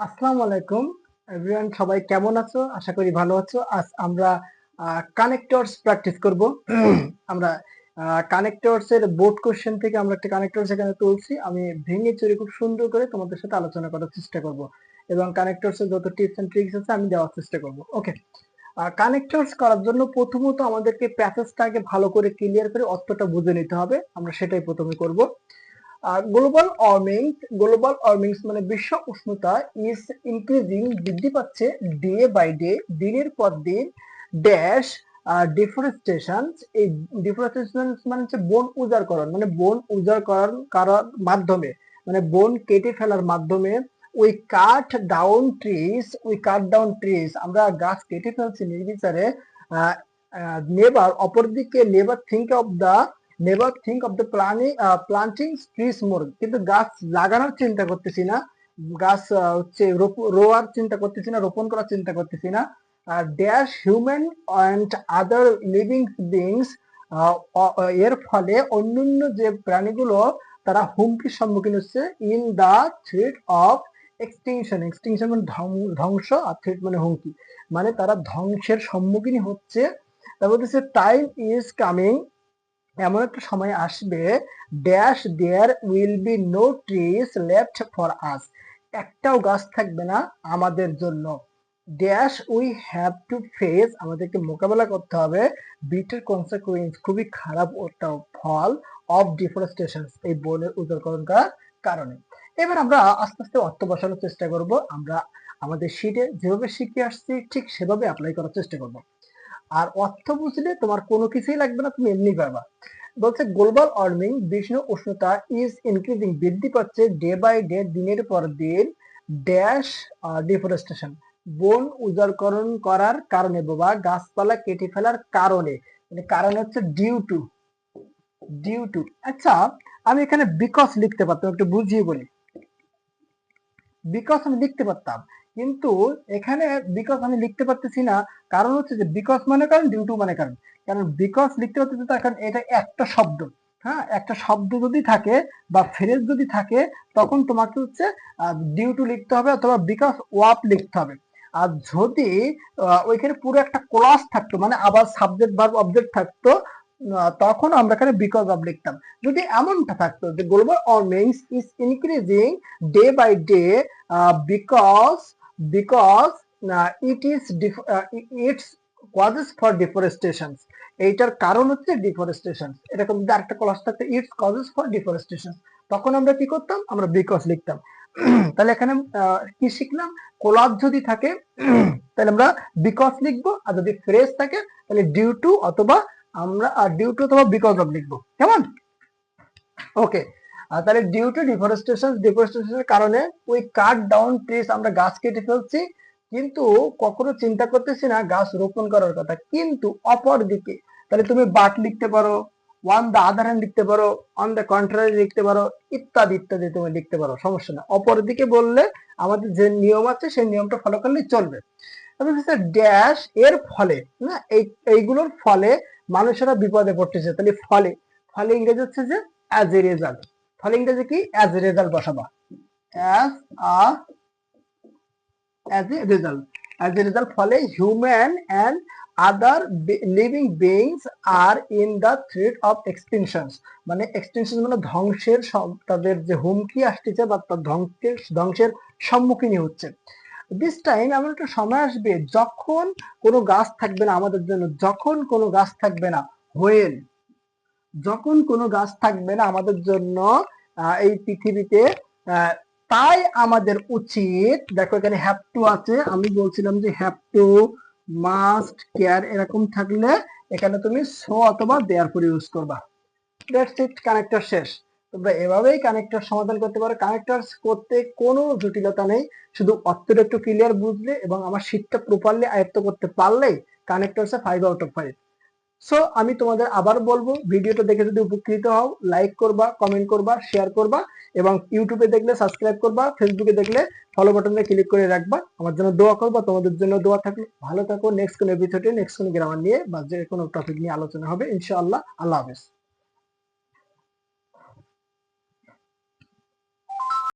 আসসালামু আলাইকুম এভরিওয়ান, সবাই কেমন আছো? আশা করি ভালো আছো। আজ আমরা কানেক্টরস প্র্যাকটিস করব। আমরা কানেক্টরস এর বোর্ড কোশ্চেন থেকে আমরা একটা কানেক্টরস এখানে তুলছি। আমি ভেঙে চুরে খুব সুন্দর করে তোমাদের সাথে আলোচনা করার চেষ্টা করব এবং কানেক্টরস এর যত টিপস এন্ড ট্রিক্স আছে আমি দেওয়ার চেষ্টা করব। ওকে, কানেক্টরস করার জন্য প্রথমত আমাদেরকে প্যাসেজটাকে ভালো করে ক্লিয়ার করে অর্থটা বুঝে নিতে হবে। আমরা সেটাই প্রথমে করব। গ্লোবাল ওয়ার্মিং মানে বিশ্ব উষ্ণতা ইজ ইনক্রিজিং, বৃদ্ধি পাচ্ছে ডে বাই ডে, দিনের পর দিন। ড্যাশ ডিফরেস্টেশন, এই ডিফরেস্টেশন মানে হচ্ছে বন উজাড়করণ, মানে বন উজাড়করণ করার মাধ্যমে, মানে বন কেটে ফেলার মাধ্যমে। উই কাট ডাউন ট্রিজ, আমরা গাছ কেটে ফেলছি নির্বিচারে। অপরদিকে never think of the planting trees more, কিন্তু গাছ লাগানোর চিন্তা করতেছি না, গাছ হচ্ছে রোয়ার চিন্তা করতেছি না, রোপণ করার চিন্তা করতেছি না। Dash human and other living beings, এর ফলে অন্যান্য যে প্রাণীগুলো তারা হুমকির সম্মুখীন হচ্ছে। In the threat of extinction মানে ধ্বংস, আর থ্রেট মানে হুমকি, মানে তারা ধ্বংসের সম্মুখীন হচ্ছে। তারপর হচ্ছে টাইম ইজ কামিং, এমন একটা সময় আসবে। Dash there will be no trees left for us, একটাও গাছ থাকবে না আমাদের জন্য। Dash we have to face, আমাদেরকে মোকাবেলা করতে হবে। বিটার কনসিকুয়েন্স, খুবই খারাপ একটা ফল। অফ ডিফরেস্টেশন, এই বনের উজাড়করণ করার কারণে। এবার আমরা আস্তে আস্তে অর্থ বসানোর চেষ্টা করব। আমরা আমাদের শীটে যেভাবে শিখে আসছি ঠিক সেভাবে অ্যাপ্লাই করার চেষ্টা করব। আর অর্থ বুঝলে তোমার কোনো কিছুই লাগবে না, তুমি এমনি পারবা। বলছে গ্লোবাল ওয়ার্মিং, বিশ্ব উষ্ণতা ইজ ইনক্রিজিং, বৃদ্ধি পাচ্ছে ডে বাই ডে, দিনের পর দিন। ড্যাশ ডিফরেস্টেশন, বন উজাড়করণ করার কারণে, বাবা গাছপালা কেটে ফেলার কারণে, মানে কারণ হচ্ছে ডিউ টু। আচ্ছা, আমি এখানে বিকজ লিখতে পারতাম, একটু বুঝিয়ে বলি। বিকজ আমি লিখতে পারতাম, কিন্তু এখানে বিকজ আমি লিখতে পারতেছি না। কারণ হচ্ছে যে বিকজ মানে কারণ, ডিউ টু মানে কারণ। কারণ বিকজ লিখতে পারতেছি তো, এখন এটা একটা শব্দ। হ্যাঁ, একটা শব্দ যদি থাকে বা ফ্রেজ যদি থাকে, তখন তোমাকে হচ্ছে ডিউ টু লিখতে হবে অথবা বিকজ ওয়াপ লিখতে হবে। আর যদি ওইখানে পুরো একটা ক্লাস থাকতো, মানে আবার সাবজেক্ট ভার্ব অবজেক্ট থাকতো, তখন আমরা এখানে বিকজ অফ লিখতাম। যদি এমনটা থাকতো যে global warming is increasing day by day, because its causes for deforestation, এইটার কারণ হচ্ছে ডিফরেস্টেশন। এরকম যদি আরেকটা ক্লজ থাকতো, ইটস কজেস ফর ডিফরেস্টেশন, তখন আমরা কি করতাম, আমরা বিকজ লিখতাম। তাহলে এখানে কি শিখলাম, ক্লজ যদি থাকে তাহলে আমরা বিকজ লিখবো, আর যদি ফ্রেজ থাকে তাহলে ডিউ টু অথবা বিকজ অফ লিখবো। কেমন? ওকে, তাহলে ডিউ টু ডিফরেস্টেশনের কারণে উই কাট ডাউন ট্রিজ, আমরা গাছ কেটে ফেলছি, কিন্তু কখনো চিন্তা করতেছি না গাছ রোপণ করার কথা। কিন্তু অপর দিকে, তাহলে তুমি বাট লিখতে পারো, ওয়ান দ্য আদার হ্যান্ড লিখতে পারো, অন দ্য কন্ট্রারি লিখতে পারো, ইত্যাদি ইত্যাদি তুমি লিখতে পারো, সমস্যা না। অপর দিকে বললে আমাদের যে নিয়ম আছে সেই নিয়মটা ফলো করলেই চলবে। তারপর হচ্ছে ড্যাশ, এর ফলে, না এইগুলোর ফলে মানুষেরা বিপদে পড়তেছে। তাহলে ফলে, ফলে ইংরেজি হচ্ছে যে অ্যাজ এ রেজাল্ট। ফলে ইংরেজি কি, অ্যাজ এ রেজাল্ট বসাবা। অ্যাজ অ্যাজ এ রেজাল্ট ফলে human and other living beings are in the threat of extinction, মানে এক্সটিংশন মানে ধ্বংসের, তাদের যে হুমকি আসতেছে বা তার ধ্বংসের সম্মুখীন হচ্ছে। দিস টাইম, এমন একটা সময় আসবে যখন কোনো গাছ থাকবে না আমাদের জন্য, যখন কোনো গাছ থাকবে না। হোয়েন, যখন কোনো গাছ থাকবে না আমাদের জন্য এই পৃথিবীতে। তাই আমাদের উচিত, দেখো এখানে হ্যাভ টু আছে, আমি বলছিলাম যে হ্যাভ টু, মাস্ট, কেয়ার এরকম থাকলে এখানে তুমি সো অথবা দেয়ারফর ইউজ করবা। দ্যাটস ইট, কানেক্টর শেষ। তোমরা এভাবেই কানেক্টর সমাধান করতে পারো। কানেক্টর করতে কোনো জটিলতা নেই, শুধু অর্থটা একটু ক্লিয়ার বুঝলে এবং আমার শীটটা প্রপারলি আয়ত্ত করতে পারলেই কানেক্টরসে 5/5। সো আমি তোমাদের আবার বলবো, ভিডিওটা দেখে যদি উপকৃত হও, লাইক করবা, কমেন্ট করবা, শেয়ার করবা, এবং ইউটিউবে দেখলে সাবস্ক্রাইব করবা, ফেসবুকে দেখলে ফলো বাটনে ক্লিক করে রাখবা। আমার জন্য দোয়া করবা, তোমাদের জন্য দোয়া থাকলে। ভালো থাকো। নেক্সট কোনো এপিসোডে নেক্সট কোনো গ্রামার নিয়ে বা যে কোনো টপিক নিয়ে আলোচনা হবে ইনশাআল্লাহ। আল্লাহ হাফেজ।